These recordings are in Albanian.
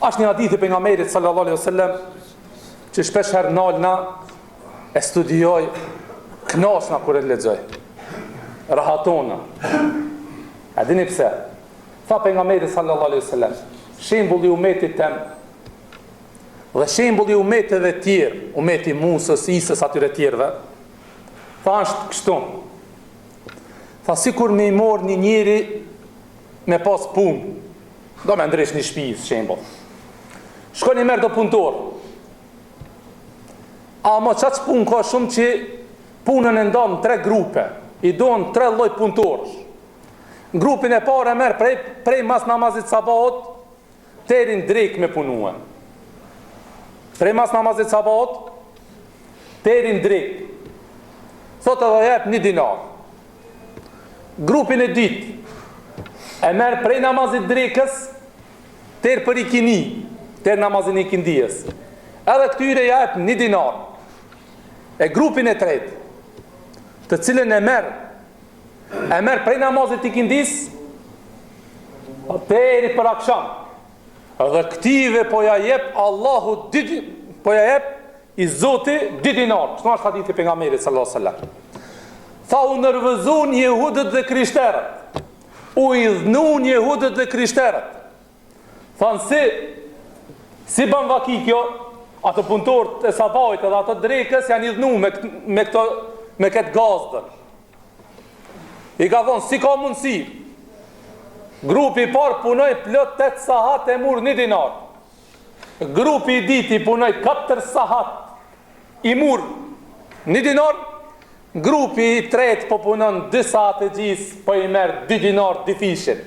Është një hadith i pejgamberit sallallahu alaihi wasallam që shpesh herë nalna e studioj, knasna kur e lexoj. Rahatona. A dini pse? Tha pejgamberi sallallahu alaihi wasallam, shembulli i umetit tem dhe shembulli i umeteve tjerë, umeti Musës, Isës, atyre tjerëve, tha është kështu. Tha sikur me i mor një njeri me pas punë, do me ndresh një shtëpi, shembull. Shkon i merr do punëtor. Ama çaq punë ka shumë që punën e ndan në 3 grupe. I don 3 lloj punëtorësh. Grupin e parë e merr prej mas namazit sabahut deri në drek me punue. Prej mas namazit sabahut deri në drek. Thotë do jep 1 dinar. Grupin e dytë e merr prej namazit drekës deri për ikindi, deri namazin e ikindijës. Edhe këtyre jep 1 dinar. E grupin e tretë, të cilën e merr prej namazit ikindis deri për akşam. Edhe këtive po ja jep Allahu po ja jep i Zoti 2 dinar. Kështu është hadithi pejgamberit sallallahu alaihi wasallam. Tha u nervozun jehudët dhe krishterët. U idhnun jehudët dhe krishterët. Thanë si ban vaki kjo, ato punëtorët e sabahit edhe ato drekës janë idhnu me këtë gazdën. I ka thonë, si ka mundësi? Grupi i parë punoj plot 8 sahat e mur 1 dinar. Grupi i dytë punoj 4 sahat i mur 1 dinar. Grupi i tretë po punon 2 sahat e gjys, po i merr 2 dinar difishin.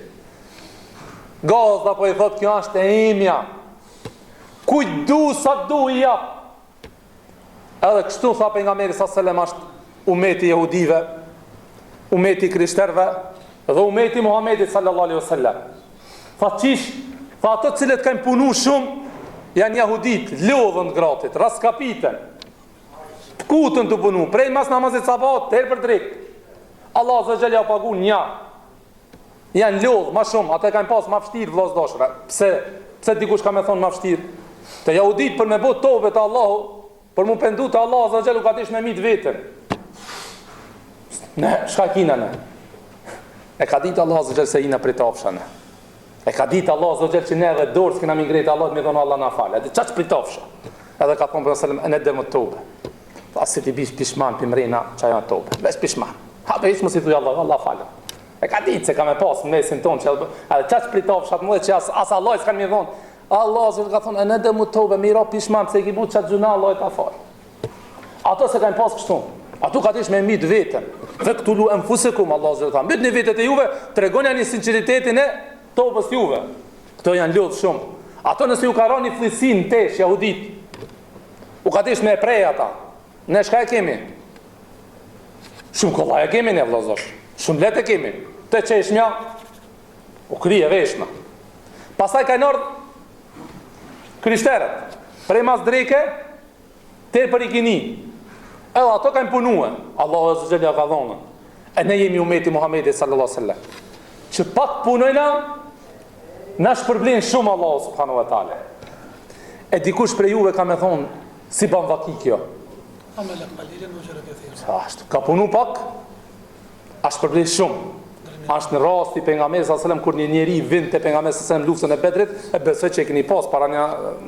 Gazda po i thot, kjo është e imja. Kujt du, sa du i jap. Edhe kështu tha pejgamberi sallallahu alaihi wasallam është umeti jehudive, umeti krishterëve dhe umeti Muhamedit sallallahu alaihi wasallam. Tha qish, tha ato cilët kanë punu shumë janë jehudit, lodhën gratit, raskapiten, të kutën të punu, prej mas namazit sabat, deri për drek. Allah azza xal ja pagu një. Janë lodhë ma shumë, ata kanë pas ma vështirë vllazëdashura. Pse dikush ka me thonë ma vështirë? Të jahudit për me bot tobe të Allahu, për mu pendu të Allah azza xal u ka dish me mit vetën. Ne, shka kina ne? E ka ditë Allah azza xal se ina prej tafsha ne. E ka ditë Allah azza xal që ne edhe dorë s'kina mingrejt Allah me thonë Allah na falë. Edhe qaç prej tafsha. Edhe ka thonë për sallam ene dërmë të tobe. Tha si ti bish pishman për mrena qaja tobe. Vesh pishman. Ha për ishë mu si thuj Allah falë. E ka ditë se ka me pas në mesin tonë që edhe qaç prej tafshat më dhe që as Allah s'kan mi thonë. Allah azza ka thonë ene dërmë të tobe, mira pishman pëse i ki bu qatë gjuna Allah e ta falë. Ato se kanë pas kështu. Ato ka dish me mit vetën. Faktulu anfusakum, Allah azza ka. Mbetni vetët e juve, tregoni një sinqeritetin e tobës juve. Këto janë lodh shumë. Ato nëse ju ka rani fllësin tesh jehudit, u ka dish me prej ata. Ne shka e kemi? Shumë kollaj e kemi ne vllazosh. Shumë letë e kemi. Të qeshmja u krije veshma. Pastaj ka ardhur krishterët. Prej mas dreke deri për ikini. Edhe ato kanë punue. Allahu azza xal ka dhonë. E ne jemi umeti Muhamedit sallallahu alaihi wasallam. Që pak punojna na shpërblen shumë Allahu subhanahu wa taala. E dikush prej juve ka me thonë si ban vaki kjo. Ka punu pak, a shpërblen shumë. Ashtë në rasti pejgamberit sallallahu alaihi wasallam kur një njeri vind te pejgamberi sallallahu alaihi wasallam luftën e Bedrit, e besoj që e keni pas para një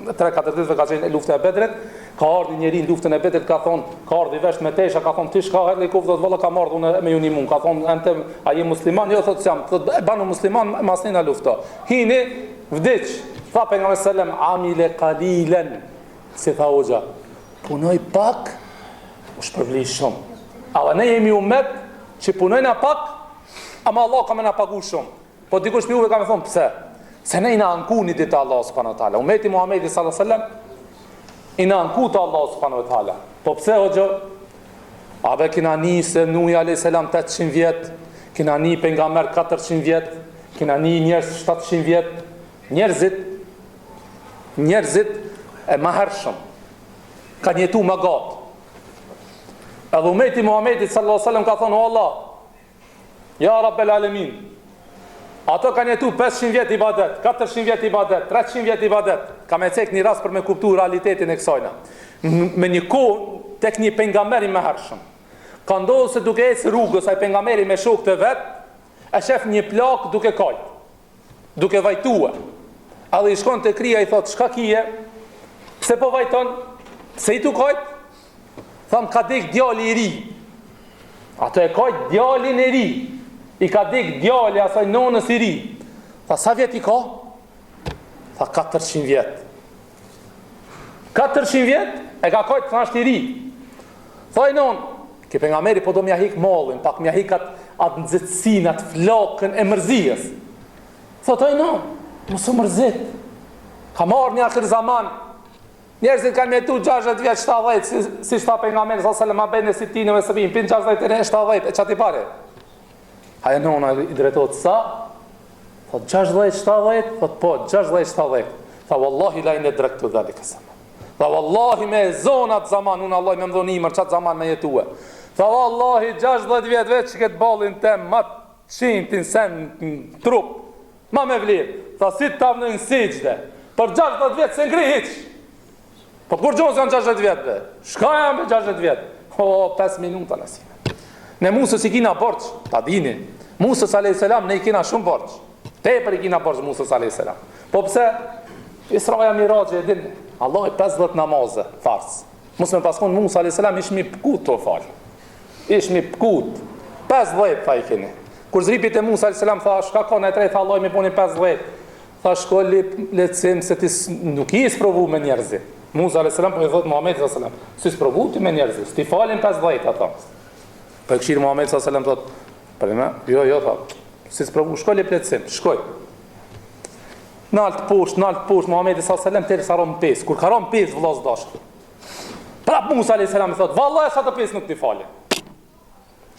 3-4 ditëve ka qenë lufta e Bedrit, ka ardhur një njeri në luftën e Bedrit, ka thonë, ka ardhur i vesh me tesha, ka thonë ti shka herë i koftë valla ka marrë unë me unimun, ka thonë ente a je musliman, jo thotë jam, thotë e banu musliman masnina lufta. Hini vdiq, tha pejgamberi sallallahu alaihi wasallam amile qalilan, si tha hoxha, punoj pak, u shpërbli shumë. Alla ne jemi umet që punojna pak, ama Allah ka me na pagu shumë. Po dikush për juve ka me thonë, pse? Se ne i na anku një ditë Allah subhanahu wa ta'ala. Umeti Muhamedi sallallahu alaihi wasallam i na anku të Allah subhanahu wa ta'ala. Po pse o gjo? Abe kina një se Nuhi a.s. 800 vjet, kina një pejgamber 400 vjet, kina një njerëz 700 vjet, njerëzit e ma hershëm kanë jetu ma gatë. Edhe umeti Muhamedi sallallahu alaihi wasallam ka thonë, o Allah, ja Rabbel Alemin, Ato kanë jetu 500 vjet ibadet, 400 vjet ibadet, 300 vjet ibadet. Ka me cek një rast për me kuptu realitetin e kësajna. Me një kohë, tek një pejgamberi më hershëm. Ka ndodhur se duke ecë rrugës ai pejgamberi me shokët e vet, e shef një plak duke kajt, duke vajtuar. A dhe i shkon te kria i thot, "Çka kije? Pse po vajton? Pse i tu kajt?" Tham, "Ka dek djali i ri." Ato e kajt djalin e ri. I ka dek djali asaj nonës i ri. Tha, "Sa vjet i ka?" Tha, 400 vjet. 400 vjet e ka kajt, tha, është i ri. Tha i non, "Ke pejgamberi po do m'ja hik mallin, pak m'ja hik atë nxehtësinë, atë flokën e mërzijës." Thot ai non, mos u mërzit. Ka marrë një akhir zaman. Njerëzit kanë metu 60 vjet, 70, si shta pejgamberi sallallahu alajhi wasallam, bene sitin ve sabin, pin 60 e 70, e çati pare. Haja nona i drejtohet sa? Thot 60, 70, thot po 60, 70. Tha wallahi la ine drektu dhalika zaman. Tha wallahi me zonat zaman, unë Allah me më dhoni mërë qatë zaman me jetue. Tha wallahi 60 vjet veç që këtë balin tem, ma qintin sen në trup, ma me vlerë. Tha si të tavnë në sejgjde, për 60 vjet se ngri hiq. Po kur gjohës janë 60 vjetëve? Shka janë me 60 vjetë? O, 5 minuta nësime. Ne Musës i kina borç, ta dini. Musës a.s. ne i kina shumë borç. Tepër i kina borç Musës a.s. Po pse? Israja Mirajë e din, Allah i 50 namazë, fars. Musë me paskon Musë a.s. ish mi pkut të falë. Ish mi pkut. 50 tha i kini. Kur zripit e Musë a.s. tha, shka ka në trej, tha Allah i me puni 50. Tha shko lecim se ti nuk i isprovu me njerëzi. Musa a.s. po i thot Muhammed a.s. Si sprovu ti me njerëzi, sti falin 50 ata. Për këshirë Muhammed a.s. thot, për me, jo, thot, si sprovu, shkoj le plecim, shkoj. Nalt poshtë, Muhammed a.s. tërë sa rom 5, kur ka rom 5 vëllaz dashkë. Prap Musa a.s. thot, vallahi sa të 5 nuk ti falin.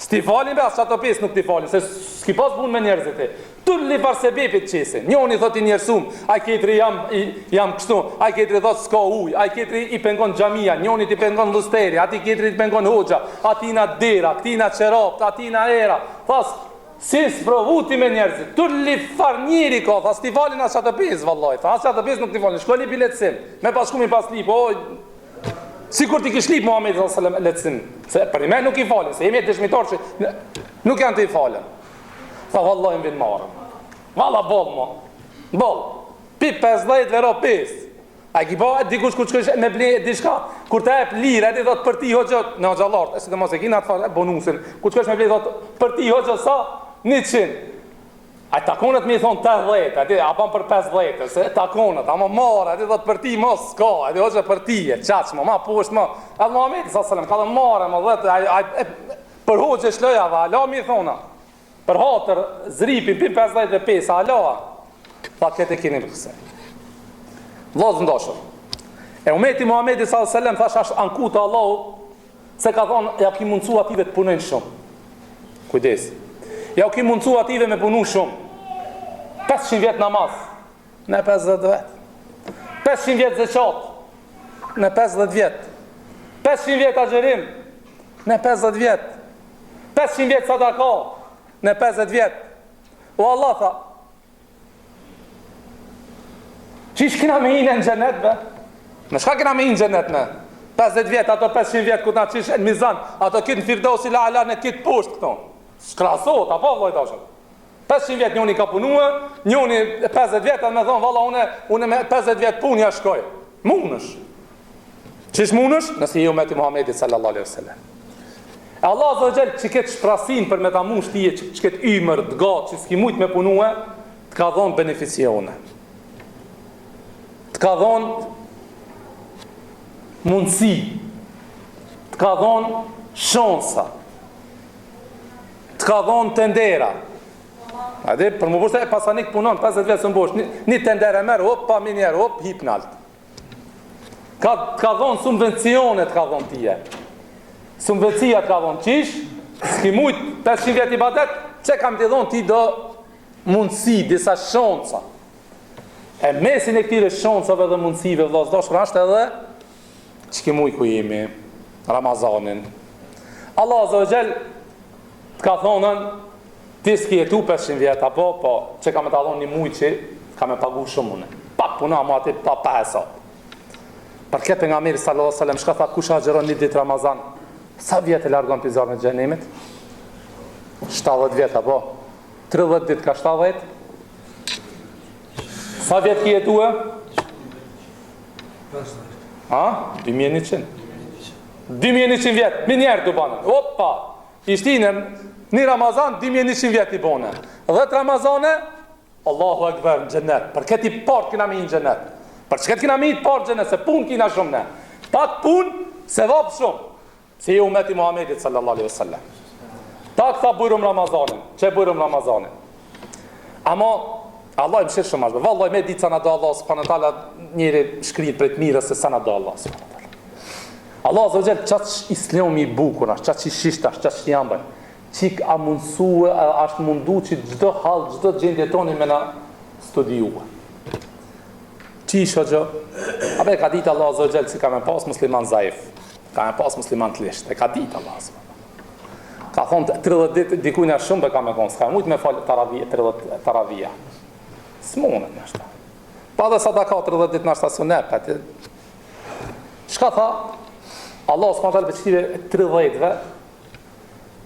Sti falin be, sa të 5 nuk ti falin, se s'ki pas pun me njerëzit e. Tulli barsebepit qesin. Njoni thot i njerësum, aj ketri jam kështu, aj ketri thot s'ka uj, aj ketri i pengon xhamia, njoni ti pengon lusteri, ati ketri ti pengon hoxha, atina dera, këtina qeropt, atina era. Thas, si s'provuti me njerëzit, tulli farnjiri ka, thas ti falin as qatë pes, vallaj, as qatë pes nuk ti falin, shkoli pi letësim, me pas shkumi pas lip, si kur ti kish lip Muhammed s.a.s. letësim, se për i me nuk i falin, se jemi e dëshmitar që nuk janë të i falin. Tha vallaj në vinë marën. Valla bol ma. Bol. Pi 50 vero 5. A ki ba, dikush kur qësh me ble dishka, kur të ep lirë, e di thot për ti hoqët, në gjallartë, e si të mos e kina të fa bonusin, kur qësh me ble thot për ti hoqët sa, 100. A takonet mi thonë 80, a di, a pan për 50, se takonet, a ma marë, a di thot për ti mos s'ka, a di hoqët për ti, e qaqë ma poshtë ma. Edhe Muhammed s.a.s. ka dhe marë, ma dhete, për hoqët shloja dhe, ala mi thona. Për hatër, zripin, për 55, ala, tha këtë e kini përkëse. Vllazë ndashur. E umeti Muhammedi s.a.s. thash ashtë anku të Allahu, se ka thonë, ja ki mundësu ative të punojnë shumë. Kujdes. Ja ki mundësu ative me punu shumë. 500 vjet namaz, në 50 vjet. 500 vjet zeqat, në 50 vjet. 500 vjet agjerim, në 50 vjet. 500 vjet sadaka, në 50 vjet. O Allah tha, qish kina me hinë në gjenet, be? Në shka kina me hinë në gjenet, me? 50 vjet, ato 500 vjet, ku ta qish në mizan, ato kitë në firdosi la ala në kitë poshtë këto. Shkrasot, apo vlojt ashtë. 500 vjet njoni ka punue, njoni 50 vjet, atë me thonë, valla, une me 50 vjet punja shkoj. Munësh. Qish munësh? Nësi ju me ti Muhammedi sallallahu alaihi wasallam. E Allah azza wa jall që këtë shprasin për me ta mush tije, që këtë ymër, dgatë, që s'ki mujt me punue, të ka dhonë beneficione. Të ka dhonë mundësi. Të ka dhonë shansa. Të ka dhonë tendera. A dhe, për më bështë e pasanik punon, 50 vjetë së më bështë, një tendere merë, hop, pa minjerë, hop, hip nalt. Të ka dhonë subvencione, të ka dhonë tije. Subvencija të ka dhonë qish, s'ki mujt 500 vjet i badet, që kam të dhonë ti do mundësi, disa shansa. E mesin e këtire shansave dhe mundësive vlasdashkër ashtë edhe, që ki mujt ku jemi, Ramazanin. Allah azza wa jall të ka thonën, Ti s'ki jetu 500 vjet apo, po që ka me ta dhonë një mujë që ka me pagu shumë une. Pak puna mu ati pa hesab. Për këtë pejgamberi sallallahu alaihi wasallam shka tha kush agjeron një ditë Ramazan, sa vjet e largon për zjarrin e xhenemit? 70 vjet apo? 30 ditë ka 70? Sa vjet ki jetue? Ha? 2100. 2100 vjet, më njerë të banë. Opa! Ishtinën një Ramazan, 2100 vjet i bone. 10 Ramazane, Allahu Ekber në xhenet. Për këtë i partë kina me i në xhenet. Për çka kina me i partë xhenet, se punë kina shumë ne. Pak punë, se vapë shumë. Se i umeti Muhammedit sallallahu alaihi wasallam. Ta këta bujrum Ramazanin, që bujrum Ramazanin. Ama, Allah i më shirë shumë ashtë. Vallaj me ditë sa na do Allah subhanahu wa taala njëri shkrijt për të mirës se sa na do Allah subhanahu wa taala. Allah azza wa jall çaq islami i bukur është, çaq i shisht është, çaq i ambaj. Çik a mundsua, është mundu që çdo hall, çdo gjendje toni me na studiuar. Çi shoqë? Apo ka ditë Allah azza wa jall se ka me pas musliman zaif. Ka me pas musliman të lisht. E ka ditë Allah azza wa jall. Ka thonë 30 ditë dikujna shumë be ka me konë, s'ka mujtë me falë taravija, 30 taravija. S'monët nështë. Pa dhe sa da ka 30 ditë nështë asunep, shka tha, Allah s'ma talë për qëtive 30-ve,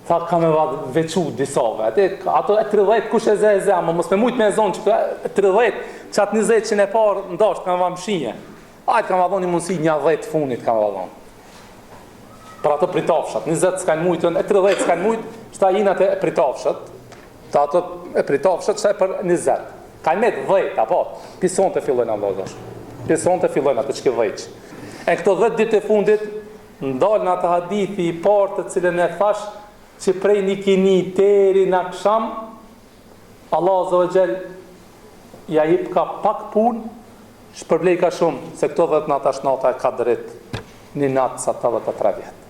tha ka me vequ disave. Ato 30 kush e ze, ama mos me mujtë me zonë që 30, që atë 20 që ne parë ndashtë ka me va mshinje. Ajtë ka me va dhonë një mundësi një 10 funit ka me va dhonë. Për ato pritafshat, 20 s'kanë mujtën, 30 s'kanë mujtë, qëta jinat e pritafshat, ta ato e pritafshat që e për 20. Kanë me 10, apo, pison të fillojnë Allah dhash. Pison të fillojnë atë që ke dhejq. E këto 10 ditë e fundit, ndalë në atë hadithi i partë të cilën e thash, që prej një kini deri në aksham, Allah azza wa jall ja jep ka pak punë, shpërblej ka shumë, se këto 10 natë është nata e 4 një natë sa 83 vjetë.